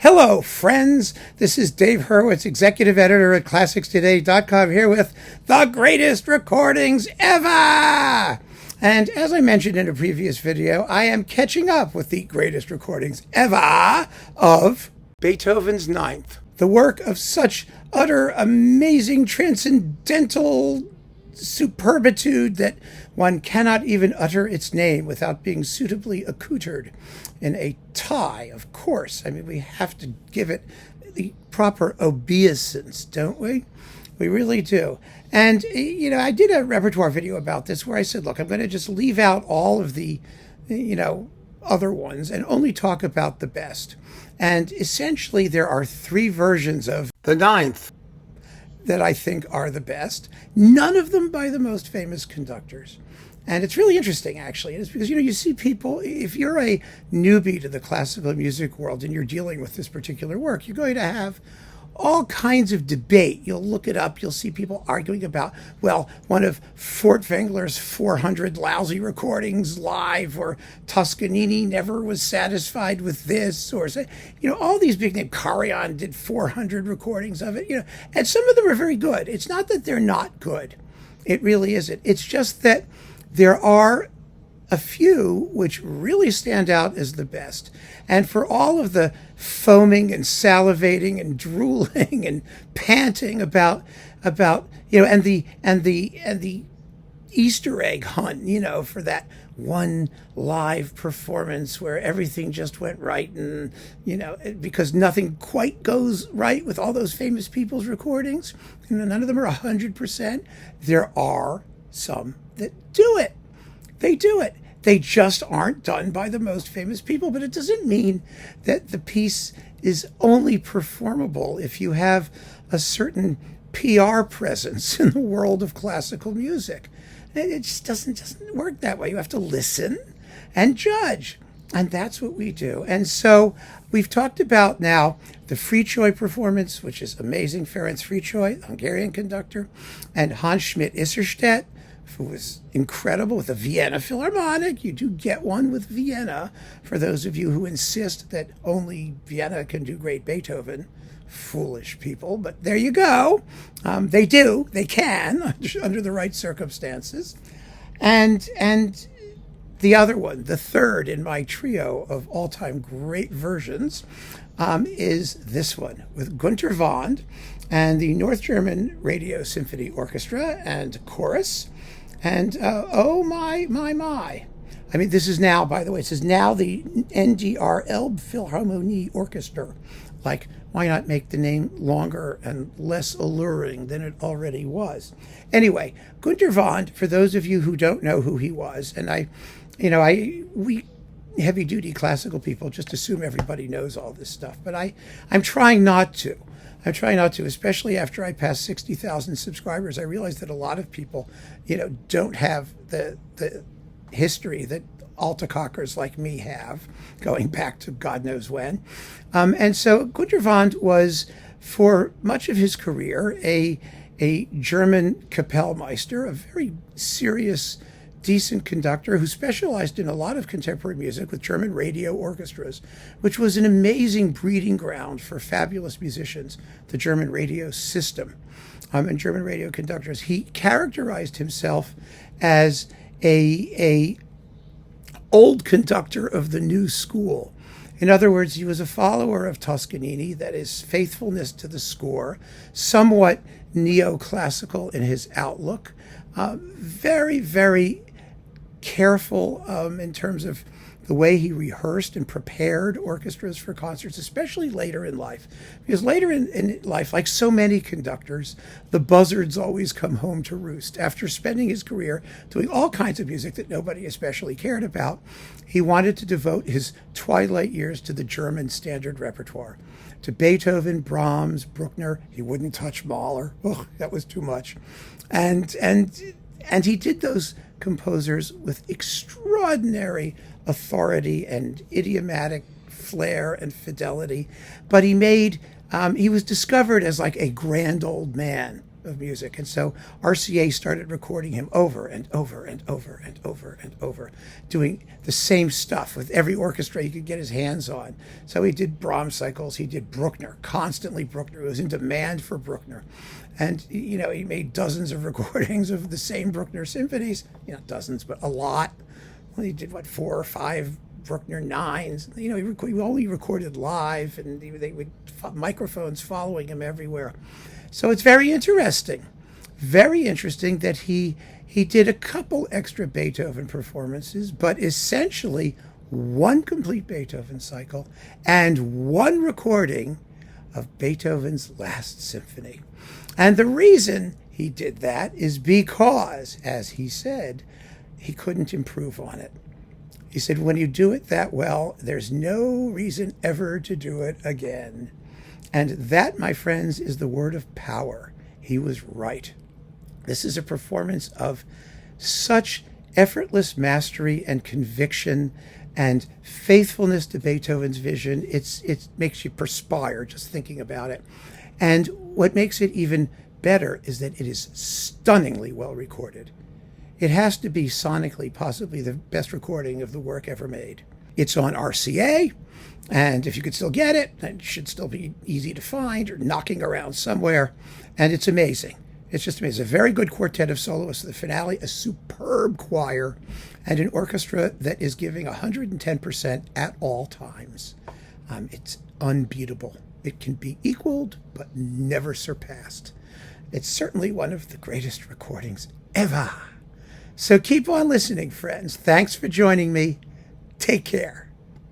Hello, friends. This is Dave Hurwitz, executive editor at ClassicsToday.com, here with the greatest recordings ever. And as I mentioned in a previous video, I am catching up with the greatest recordings ever of Beethoven's Ninth, the work of such utter, amazing, transcendental superbitude that one cannot even utter its name without being suitably accoutred in a tie, of course. I mean, we have to give it the proper obeisance, don't we? We really do. And, I did a repertoire video about this where I said, look, I'm going to just leave out all of the, other ones and only talk about the best. And essentially, there are three versions of the Ninth that I think are the best, none of them by the most famous conductors. And it's really interesting, actually. It's because, you see people, if you're a newbie to the classical music world and you're dealing with this particular work, you're going to have all kinds of debate. You'll look it up. You'll see people arguing about, well, one of Furtwängler's 400 lousy recordings live, or Toscanini never was satisfied with this, or, all these big names. Karajan did 400 recordings of it, and some of them are very good. It's not that they're not good. It really isn't. It's just that there are a few which really stand out as the best. And for all of the foaming and salivating and drooling and panting about and the Easter egg hunt, for that one live performance where everything just went right, and because nothing quite goes right with all those famous people's recordings, none of them are 100%. There are some that do it. They do it. They just aren't done by the most famous people, but it doesn't mean that the piece is only performable if you have a certain PR presence in the world of classical music. It just doesn't work that way. You have to listen and judge, and that's what we do. And so we've talked about now the Fricsay performance, which is amazing. Ferenc Fricsay, Hungarian conductor, and Hans Schmidt Isserstedt, who was incredible with the Vienna Philharmonic. You do get one with Vienna, for those of you who insist that only Vienna can do great Beethoven. Foolish people, but there you go. They do. They can, under the right circumstances. And the other one, the third in my trio of all-time great versions, is this one with Günter Wand and the North German Radio Symphony Orchestra and Chorus. And oh my. I mean, this is now, by the way, this is now the NDR Elbphilharmonie Orchestra. Like, why not make the name longer and less alluring than it already was? Anyway, Günter Wand, for those of you who don't know who he was, and we heavy-duty classical people just assume everybody knows all this stuff, but I'm trying not to. I'm trying not to, especially after I passed 60,000 subscribers. I realized that a lot of people, don't have the history that alta-cockers like me have, going back to God knows when. And so Günter Wand was, for much of his career, a German Kapellmeister, a very serious, decent conductor who specialized in a lot of contemporary music with German radio orchestras, which was an amazing breeding ground for fabulous musicians, the German radio system, and German radio conductors. He characterized himself as a old conductor of the new school. In other words, he was a follower of Toscanini, that is, faithfulness to the score, somewhat neoclassical in his outlook, very, very careful in terms of the way he rehearsed and prepared orchestras for concerts, especially later in life. Because later in life, like so many conductors, the buzzards always come home to roost. After spending his career doing all kinds of music that nobody especially cared about, he wanted to devote his twilight years to the German standard repertoire, to Beethoven, Brahms, Bruckner. He wouldn't touch Mahler. Oh, that was too much. And he did those composers with extraordinary authority and idiomatic flair and fidelity. But he was discovered as like a grand old man of music. And so RCA started recording him over and over and over and over and over, doing the same stuff with every orchestra he could get his hands on. So he did Brahms cycles, he did Bruckner, constantly Bruckner. He was in demand for Bruckner. And, you know, he made dozens of recordings of the same Bruckner symphonies, you know, dozens, but a lot. Well, he did, what, 4 or 5 Bruckner 9s. You know, he only recorded live, and they would microphones following him everywhere. So it's very interesting that he did a couple extra Beethoven performances, but essentially one complete Beethoven cycle and one recording of Beethoven's Last Symphony. And the reason he did that is because, as he said, he couldn't improve on it. He said, when you do it that well, there's no reason ever to do it again. And that, my friends, is the word of power. He was right. This is a performance of such effortless mastery and conviction and faithfulness to Beethoven's vision. It makes you perspire just thinking about it. And what makes it even better is that it is stunningly well recorded. It has to be sonically possibly the best recording of the work ever made. It's on RCA, and if you could still get it, it should still be easy to find or knocking around somewhere. And it's amazing. It's just amazing. A very good quartet of soloists. The finale, a superb choir, and an orchestra that is giving 110% at all times. It's unbeatable. It can be equaled, but never surpassed. It's certainly one of the greatest recordings ever. So keep on listening, friends. Thanks for joining me. Take care.